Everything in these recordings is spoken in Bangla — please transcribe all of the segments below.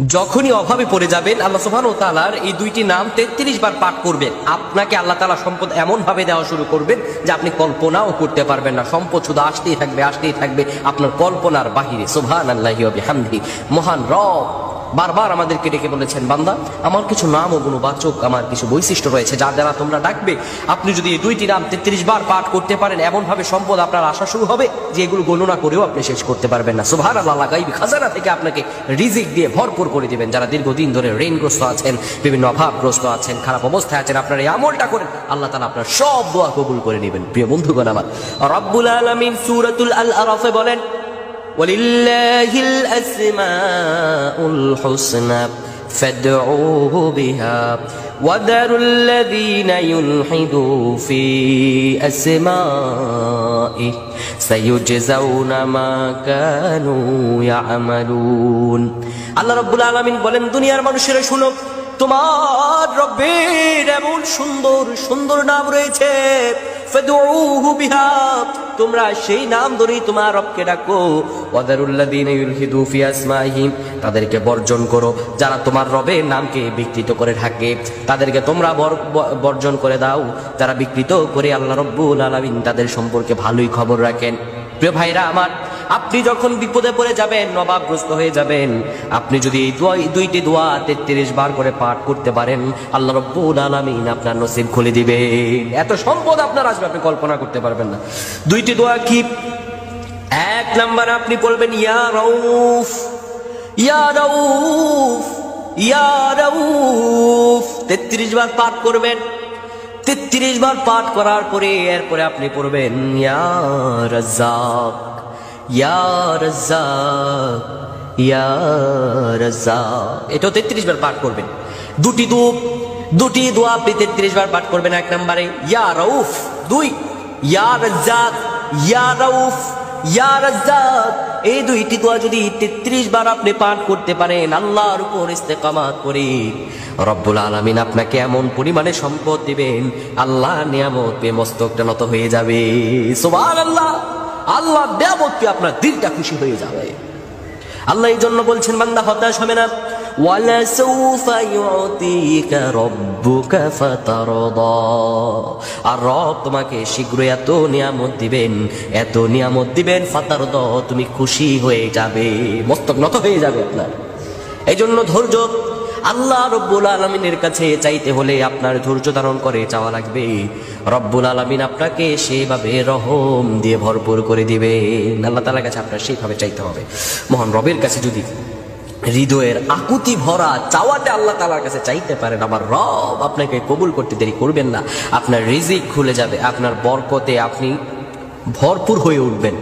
যখনই অভাবে পড়ে যাবেন আল্লাহ সুবহানাহু ওয়া তাআলার এই দুইটি নাম 33 বার পাঠ করবেন, আপনাকে আল্লাহ তাআলা সম্পদ এমন ভাবে দেওয়া শুরু করবেন যে আপনি কল্পনাও করতে পারবেন না। সম্পদ শুধু আসতেই থাকবে আপনার কল্পনার বাহিরে। সুবহানাল্লাহি ওয়া বিহামদিহি। মহান রব বারবার আমাদেরকে ডেকে বলেছেন, বান্দা আমার কিছু নাম ও গুণবাচক, আমার কিছু বৈশিষ্ট্য রয়েছে যা দ্বারা তোমরা ডাকবে। আপনি যদি এই দুইটি নাম 33 বার পাঠ করতে পারেন, এমন ভাবে সম্পদ আপনার আসা শুরু হবে যে এগুলো গণনা করেও আপনি শেষ করতে পারবেন না। সুবহানাল্লাহ। গায়বী খাজানা থেকে আপনাকে রিজিক দিয়ে ভরপুর করে দিবেন। যারা দীর্ঘদিন ধরে ঋণগ্রস্ত আছেন, বিভিন্ন অভাবগ্রস্ত আছেন, খারাপ অবস্থায় আছেন, আপনার এই আমলটা করেন, আল্লাহ তাআলা আপনার সব দোয়া কবুল করে নেবেন। প্রিয় বন্ধুগণ আমার, রব্বুল আলামিন সূরাতুল আল-আরাফে বলেন, ওয়ালিল্লাহিল আসমাউল হুসনা ফাদউহু বিহা ওয়াদারুল্লাযীনা ইউলহিদু ফি আসমাইহি সায়ুজজাউনা মা কানু ইয়ামালুন। আল্লাহ রাব্বুল আলামিন বলেন, দুনিয়ার মানুষেরা শুনো, তোমার রব্বের এমন সুন্দর সুন্দর নাম রয়েছে, ফাদউহু বিহা, তোমরা সেই নাম ধরেই তোমার রবকে ডাকো। ওয়াদারুল্লাযীনা ইউলহিদু ফি আসমাইহি, তাদেরকে বর্জন করো যারা তোমার রবের নামকে বিকৃত করে থাকে, তাদেরকে তোমরা বর্জন করে দাও যারা বিকৃত করে আল্লাহ রাব্বুল আলামিন তাদের সম্পর্কে ভালোই খবর রাখেন। প্রিয় ভাইরা আমার, আপনি যখন বিপদে পড়ে যাবেন, অভাবগ্রস্ত হয়ে যাবেন, আপনি যদি এই দুইটি দোয়া 33 বার করে পাঠ করতে পারেন, আল্লাহ রাব্বুল আলামিন আপনার নসিব খুলে দিবেন। এত সম্পদ আপনার আসবে আপনি কল্পনা করতে পারবেন না। দুইটি দোয়া কি? এক নাম্বার আপনি বলবেন, ইয়া রাউফ, ইয়া রাউফ, ইয়া রাউফ, 33 বার পাঠ করবেন। 33 বার পাঠ করার পরে এরপরে আপনি পড়বেন, ইয়া রাজ্জাক, ইয়া রাজ্জাক, ইয়া রাজ্জাক। এটাও 33 বার পাঠ করবেন। দুটি দোয়া আপনি 33 বার পাঠ করবেন। এক নম্বরে ইয়া রাউফ, 2 ইয়া রাজ্জাক, ইয়া রাউফ, ইয়া রাজ্জাক। এই দুইটি দোয়া যদি 33 বার আপনি পাঠ করতে পারেন, আল্লাহর উপর ইস্তেকামাত করে, রব্বুল আলামিন আপনাকে এমন পরিমাণে সম্পদ দিবেন, আল্লাহ নিয়ামত পেয়ে মস্তকটা নত হয়ে যাবে। সুবহানাল্লাহ। আল্লাহ নিয়ামত পেয়ে আপনার দিলটা খুশি হয়ে যাবে। আল্লাহ এই জন্য বলছেন, বান্দা হতাশ হবে না। ওয়ালা সাউফা ইউতিকা রাব্বুকা ফাতারদা, আর রব তোমাকে শীঘ্রই এত নিয়ামত দিবেন, এত নিয়ামত দিবেন, ফাতারদা, তুমি খুশি হয়ে যাবে, মস্তক নত হয়ে যাবে আপনার। এই জন্য ধৈর্য, আল্লাহ রব্বুল আলামিনের কাছে চাইতে হলে আপনার ধৈর্য ধারণ করে চাওয়া লাগবে। রব্বুল আলামিন আপনাকে সেভাবে রহম দিয়ে ভরপুর করে দিবেন। আল্লাহ তাআলার কাছে আপনার সেইভাবে চাইতে হবে। মহান রবের কাছে যদি হৃদয়ের আকুতি ভরা চাওয়াটা আল্লাহ তাআলার কাছে চাইতে পারেন, আমার রব আপনাকে কবুল করতে দেরি করবেন না। আপনার রিজিক খুলে যাবে, আপনার বরকতে আপনি ভরপুর হয়ে উঠবেন,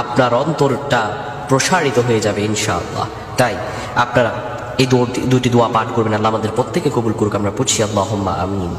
আপনার অন্তরটা প্রসারিত হয়ে যাবে ইনশাআল্লাহ। তাই আপনারা এই দুটি দোয়া পাঠ করবেন। আল্লাহ আমাদের প্রত্যেকে কবুল করুক। আমরা পড়ছি আল্লাহুম্মা আমিন।